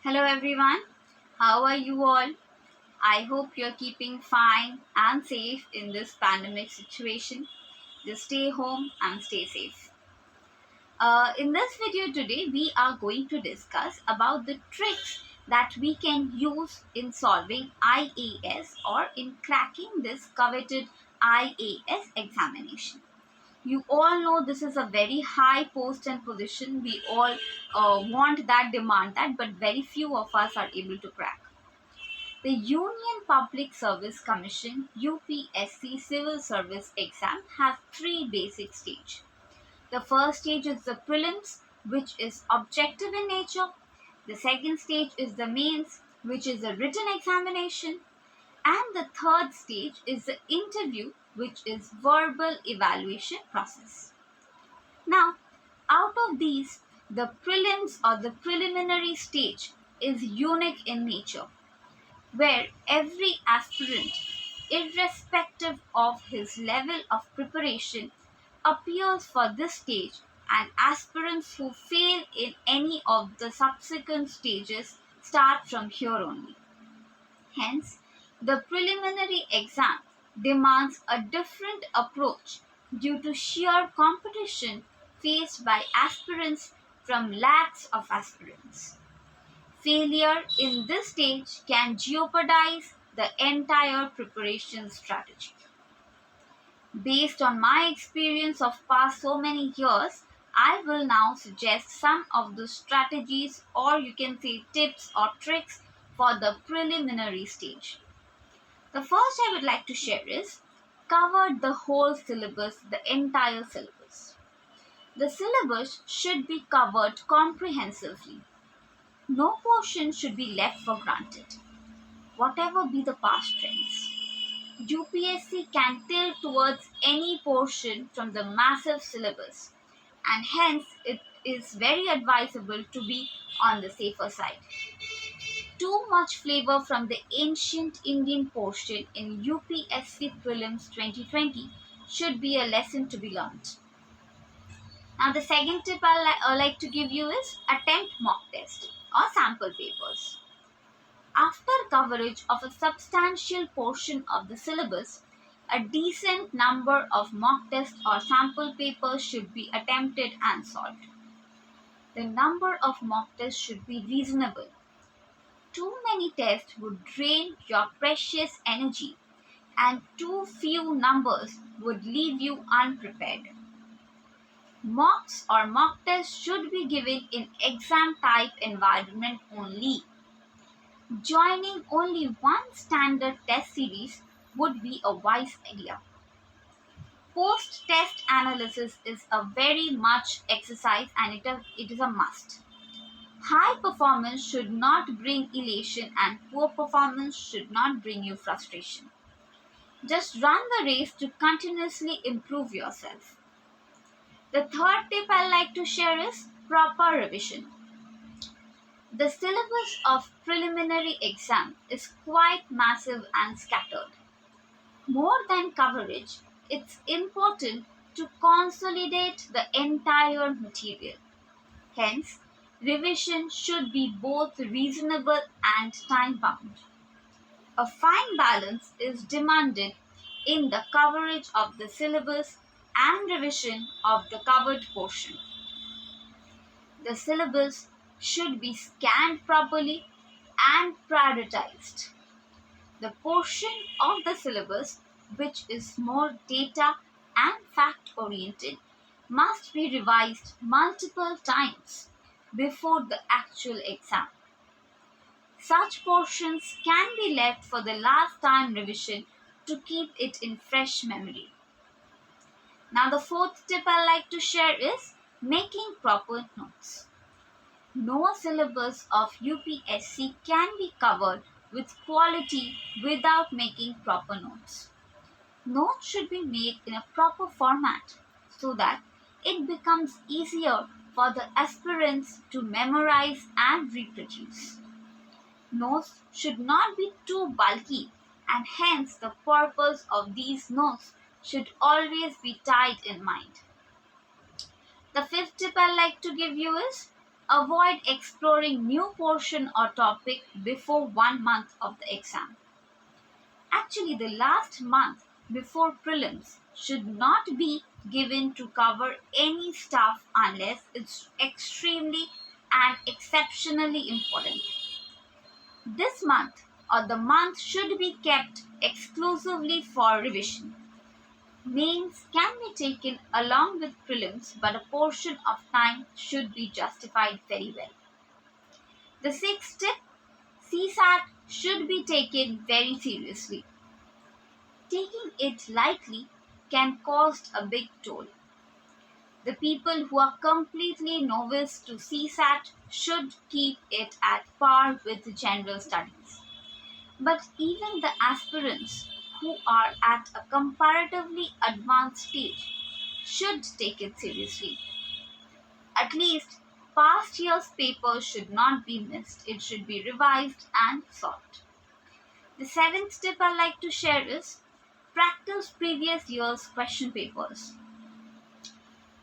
Hello everyone, how are you all? I hope you're keeping fine and safe in this pandemic situation. Just stay home and stay safe. In this video today, we are going to discuss about the tricks that we can use in solving IAS or in cracking this coveted IAS examination. You all know this is a very high post and position. We all want that, demand that, but very few of us are able to crack. The Union Public Service Commission UPSC Civil Service exam has three basic stages. The first stage is the prelims, which is objective in nature. The second stage is the mains, which is a written examination. And the third stage is the interview, which is verbal evaluation process. Now, out of these, the prelims or the preliminary stage is unique in nature, where every aspirant, irrespective of his level of preparation, appears for this stage, and aspirants who fail in any of the subsequent stages start from here only. Hence, the preliminary exam demands a different approach due to sheer competition faced by aspirants from lakhs of aspirants. Failure in this stage can jeopardize the entire preparation strategy. Based on my experience of past so many years, I will now suggest some of the strategies, or you can say tips or tricks, for the preliminary stage. The first I would like to share is cover the whole syllabus, the entire syllabus. The syllabus should be covered comprehensively. No portion should be left for granted. Whatever be the past trends, UPSC can tilt towards any portion from the massive syllabus, and hence it is very advisable to be on the safer side. Too much flavor from the ancient Indian portion in UPSC Prelims 2020 should be a lesson to be learned. Now, the second tip I like to give you is attempt mock test or sample papers. After coverage of a substantial portion of the syllabus, a decent number of mock tests or sample papers should be attempted and solved. The number of mock tests should be reasonable. Too many tests would drain your precious energy, and too few numbers would leave you unprepared. Mocks or mock tests should be given in exam type environment only. Joining only one standard test series would be a wise idea. Post-test analysis is a very much exercise, and it is a must. High performance should not bring elation, and poor performance should not bring you frustration. Just run the race to continuously improve yourself. The third tip I like to share is proper revision. The syllabus of preliminary exam is quite massive and scattered. More than coverage, it's important to consolidate the entire material. Hence, revision should be both reasonable and time bound. A fine balance is demanded in the coverage of the syllabus and revision of the covered portion. The syllabus should be scanned properly and prioritized. The portion of the syllabus which is more data and fact oriented must be revised multiple times before the actual exam. Such portions can be left for the last time revision to keep it in fresh memory. Now, the fourth tip I like to share is making proper notes. No syllabus of UPSC can be covered with quality without making proper notes. Notes should be made in a proper format so that it becomes easier for the aspirants to memorize and reproduce. Notes should not be too bulky, and hence the purpose of these notes should always be tied in mind. The fifth tip I like to give you is Avoid exploring new portion or topic before 1 month of the exam. Actually, the last month before prelims should not be given to cover any stuff unless it's extremely and exceptionally important. This month or the month should be kept exclusively for revision. Mains can be taken along with prelims, but a portion of time should be justified very well. The sixth tip, CSAT should be taken very seriously. Taking it lightly can cost a big toll. The people who are completely novice to CSAT should keep it at par with general studies. But even the aspirants who are at a comparatively advanced stage should take it seriously. At least past year's papers should not be missed. It should be revised and solved. The seventh tip I like to share is practice previous year's question papers.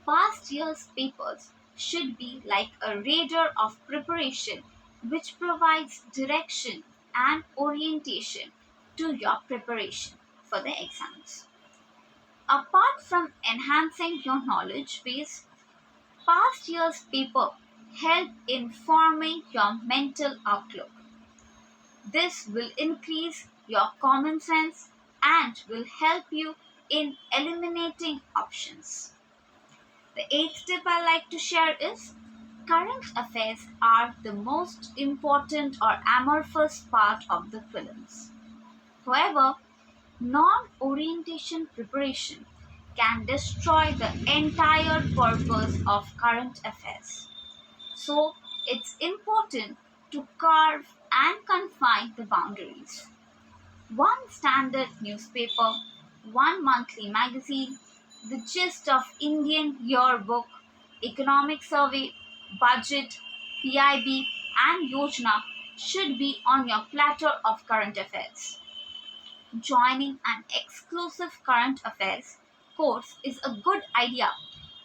Past year's papers should be like a radar of preparation which provides direction and orientation to your preparation for the exams. Apart from enhancing your knowledge base, past year's paper help in forming your mental outlook. This will increase your common sense and will help you in eliminating options. The eighth tip I like to share is current affairs are the most important or amorphous part of the prelims. However, non-orientation preparation can destroy the entire purpose of current affairs. So, it's important to carve and confine the boundaries. One standard newspaper, one monthly magazine, the gist of Indian yearbook, economic survey, budget, PIB, and Yojana should be on your platter of current affairs. Joining an exclusive current affairs course is a good idea,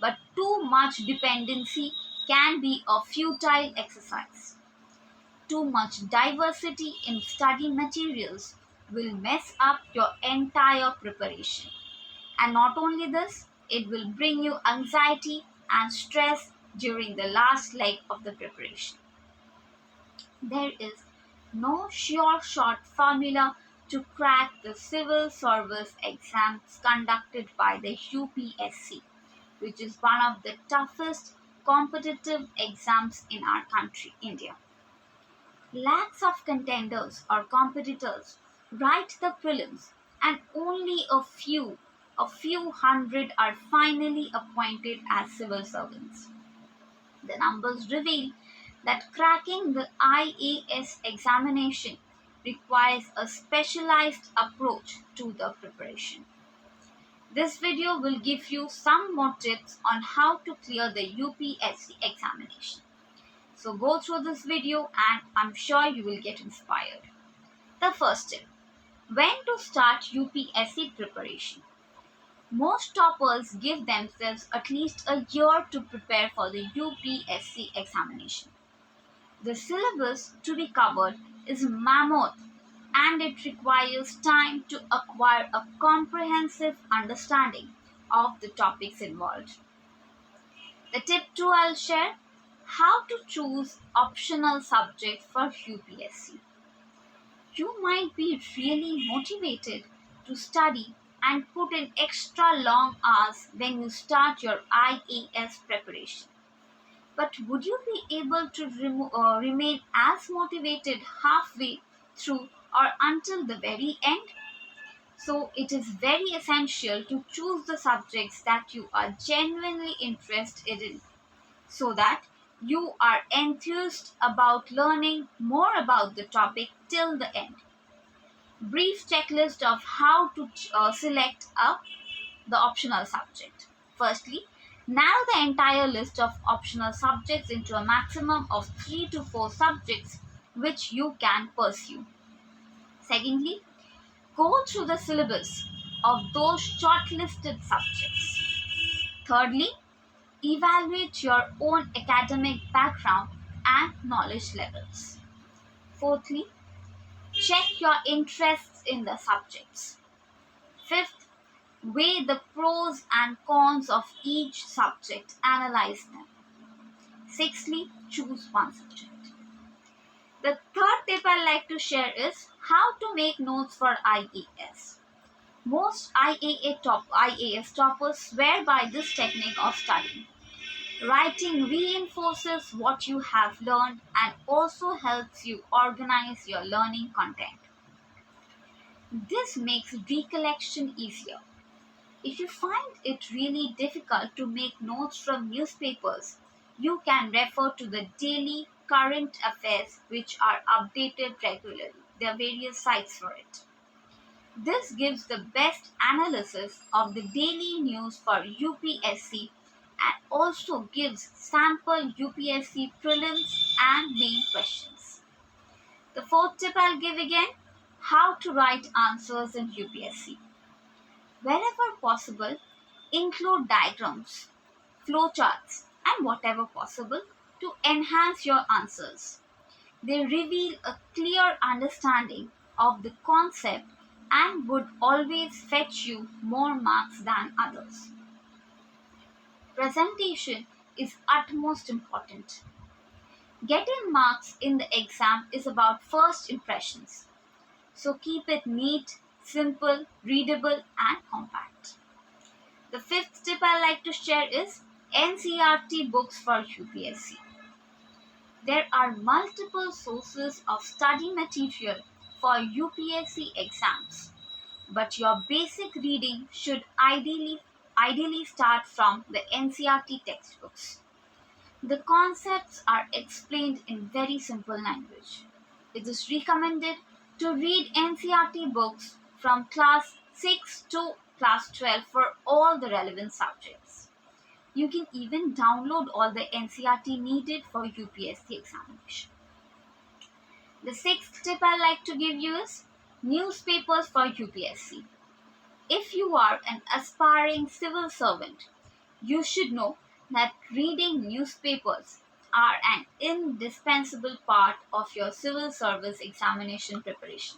but too much dependency can be a futile exercise. Too much diversity in study materials will mess up your entire preparation. And not only this, it will bring you anxiety and stress during the last leg of the preparation. There is no sure shot formula to crack the civil service exams conducted by the UPSC, which is one of the toughest competitive exams in our country, India. Lakhs of contenders or competitors write the prelims and only a few hundred are finally appointed as civil servants. The numbers reveal that cracking the IAS examination requires a specialized approach to the preparation. This video will give you some more tips on how to clear the UPSC examination. So go through this video and I'm sure you will get inspired. The first tip, when to start UPSC preparation. Most toppers give themselves at least a year to prepare for the UPSC examination. The syllabus to be covered is mammoth and it requires time to acquire a comprehensive understanding of the topics involved. The tip 2 I'll share, how to choose optional subject for UPSC. You might be really motivated to study and put in extra long hours when you start your IAS preparation. But would you be able to remain as motivated halfway through or until the very end? So, it is very essential to choose the subjects that you are genuinely interested in so that you are enthused about learning more about the topic till the end. Brief checklist of how to select the optional subject. Firstly, narrow the entire list of optional subjects into a maximum of 3 to 4 subjects which you can pursue. Secondly, go through the syllabus of those shortlisted subjects. Thirdly, Evaluate your own academic background and knowledge levels. Fourthly, check your interests in the subjects. Fifth, weigh the pros and cons of each subject, analyze them. Sixthly, choose one subject. The third tip I like to share is how to make notes for IAS. Most IAS toppers swear by this technique of studying. Writing reinforces what you have learned and also helps you organize your learning content. This makes recollection easier. If you find it really difficult to make notes from newspapers, you can refer to the daily current affairs which are updated regularly. There are various sites for it. This gives the best analysis of the daily news for UPSC and also gives sample UPSC prelims and main questions. The fourth tip I'll give again, how to write answers in UPSC. Wherever possible, include diagrams, flowcharts, and whatever possible to enhance your answers. They reveal a clear understanding of the concept and would always fetch you more marks than others. Presentation is utmost important. Getting marks in the exam is about first impressions, so keep it neat, simple, readable, and compact. The fifth tip I like to share is NCERT books for UPSC. There are multiple sources of study material for UPSC exams, but your basic reading should ideally start from the NCERT textbooks. The concepts are explained in very simple language. It is recommended to read NCERT books from class 6 to class 12 for all the relevant subjects. You can even download all the NCERT needed for UPSC examination. The sixth tip I like to give you is newspapers for UPSC. If you are an aspiring civil servant, you should know that reading newspapers are an indispensable part of your civil service examination preparation.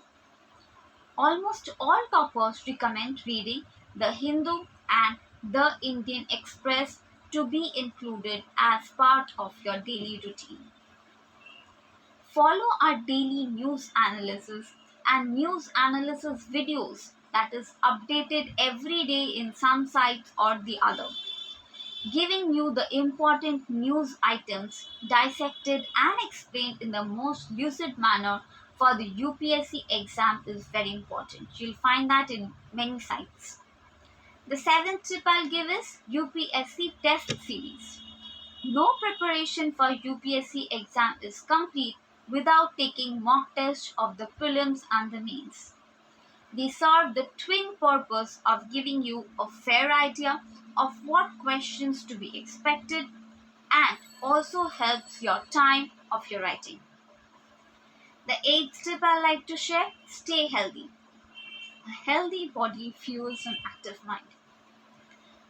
Almost all toppers recommend reading the Hindu and the Indian Express to be included as part of your daily routine. Follow our daily news analysis and news analysis videos that is updated every day in some sites or the other, giving you the important news items dissected and explained in the most lucid manner for the UPSC exam is very important. You'll find that in many sites. The seventh tip I'll give is UPSC test series. No preparation for UPSC exam is complete without taking mock tests of the prelims and the mains. They serve the twin purpose of giving you a fair idea of what questions to be expected and also helps your time of your writing. The eighth tip I like to share, stay healthy. A healthy body fuels an active mind.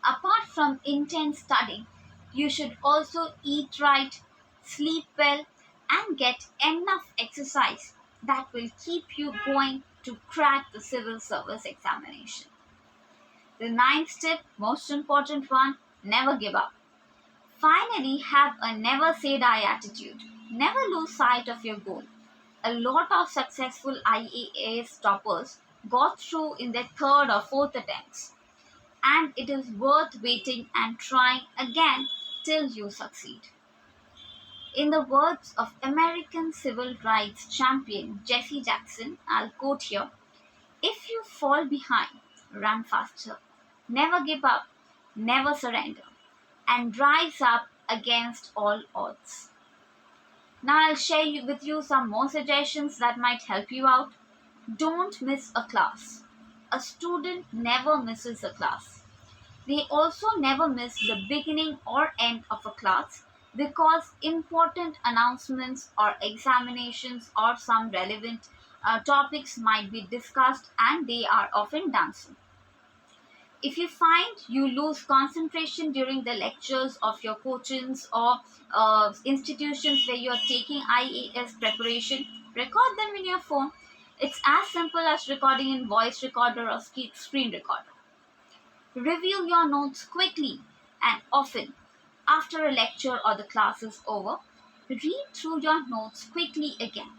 Apart from intense studying, you should also eat right, sleep well, and get enough exercise that will keep you going to crack the civil service examination. The ninth tip, most important one, never give up. Finally, have a never say die attitude. Never lose sight of your goal. A lot of successful IAS toppers got through in their third or fourth attempts, and it is worth waiting and trying again till you succeed. In the words of American civil rights champion Jesse Jackson, I'll quote here, if you fall behind, run faster. Never give up, never surrender, and rise up against all odds. Now I'll share with you some more suggestions that might help you out. Don't miss a class. A student never misses a class. They also never miss the beginning or end of a class because important announcements or examinations or some relevant topics might be discussed and they are often done so. If you find you lose concentration during the lectures of your coachings or institutions where you are taking IAS preparation, record them in your phone. It's as simple as recording in voice recorder or screen recorder. Review your notes quickly and often. After a lecture or the class is over, read through your notes quickly again.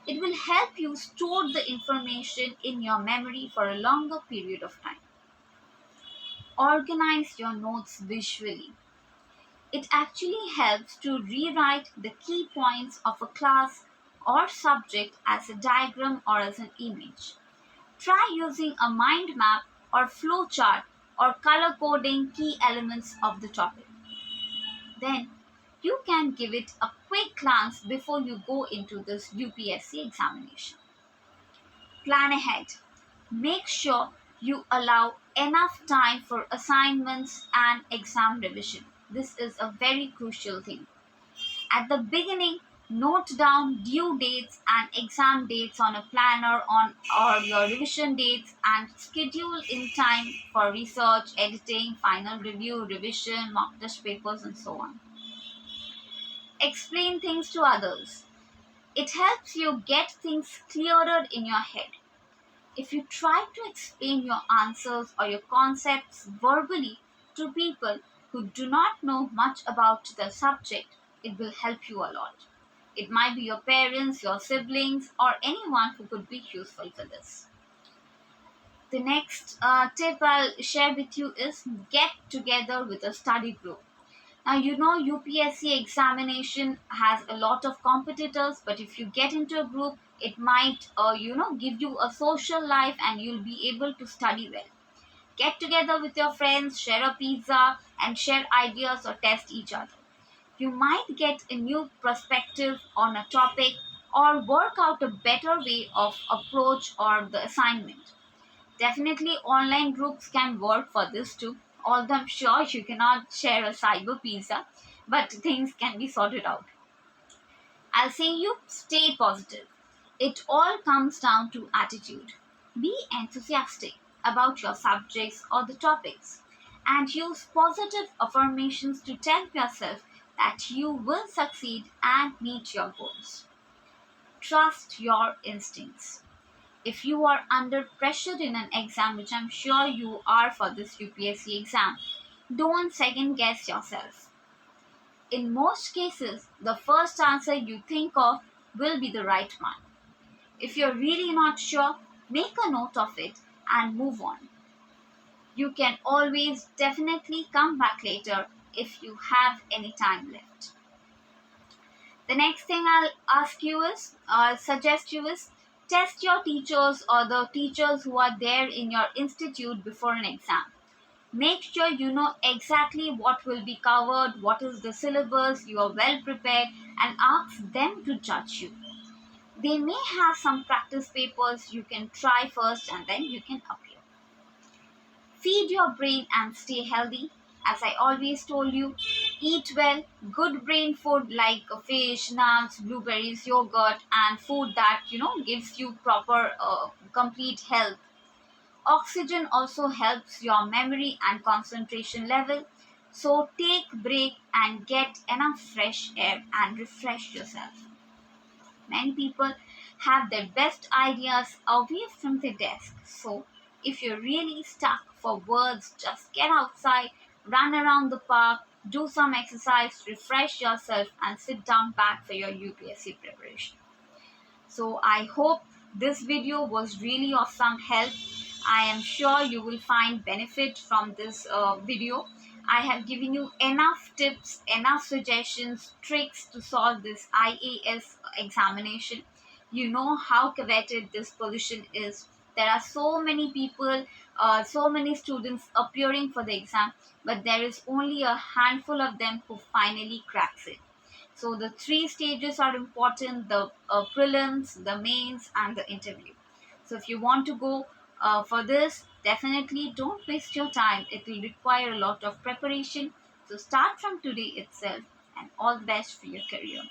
It will help you store the information in your memory for a longer period of time. Organize your notes visually. It actually helps to rewrite the key points of a class or subject as a diagram or as an image. Try using a mind map or flow chart or color coding key elements of the topic. Then you can give it a quick glance before you go into this UPSC examination. Plan ahead. Make sure you allow enough time for assignments and exam revision. This is a very crucial thing. At the beginning, note down due dates and exam dates on a planner on or your revision dates and schedule in time for research, editing, final review, revision, mock test papers and so on. Explain things to others. It helps you get things clearer in your head. If you try to explain your answers or your concepts verbally to people who do not know much about the subject, it will help you a lot. It might be your parents, your siblings, or anyone who could be useful for this. The next tip I'll share with you is get together with a study group. Now, you know, UPSC examination has a lot of competitors, but if you get into a group, it might, give you a social life and you'll be able to study well. Get together with your friends, share a pizza, and share ideas or test each other. You might get a new perspective on a topic or work out a better way of approach or the assignment. Definitely, online groups can work for this too. Although I'm sure you cannot share a cyber pizza, but things can be sorted out. I'll say you stay positive. It all comes down to attitude. Be enthusiastic about your subjects or the topics and use positive affirmations to tell yourself that you will succeed and meet your goals. Trust your instincts. If you are under pressure in an exam, which I'm sure you are for this UPSC exam, don't second guess yourself. In most cases, the first answer you think of will be the right one. If you're really not sure, make a note of it and move on. You can always definitely come back later if you have any time left. The next thing I'll suggest you is test your teachers or the teachers who are there in your institute before an exam. Make sure you know exactly what will be covered, what is the syllabus, you are well prepared, and ask them to judge you. They may have some practice papers you can try first and then you can appear. Feed your brain and stay healthy. As I always told you, eat well, good brain food like fish, nuts, blueberries, yogurt, and food that gives you proper, complete health. Oxygen also helps your memory and concentration level. So take break and get enough fresh air and refresh yourself. Many people have their best ideas away from the desk. So, if you're really stuck for words, just get outside, run around the park, do some exercise, refresh yourself, and sit down back for your UPSC preparation. So I hope this video was really of some help. I am sure you will find benefit from this video. I have given you enough tips, enough suggestions, tricks to solve this IAS examination. You know how coveted this position is. There are so many people, so many students appearing for the exam, but there is only a handful of them who finally cracks it. So the three stages are important: the prelims, the mains, and the interview. So if you want to go for this, definitely don't waste your time. It will require a lot of preparation. So start from today itself, and all the best for your career.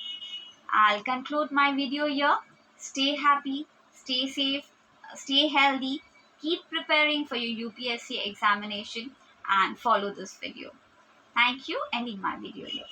I'll conclude my video here. Stay happy, stay safe, stay healthy, Keep preparing for your UPSC examination and follow this video. Thank you. Ending my video here.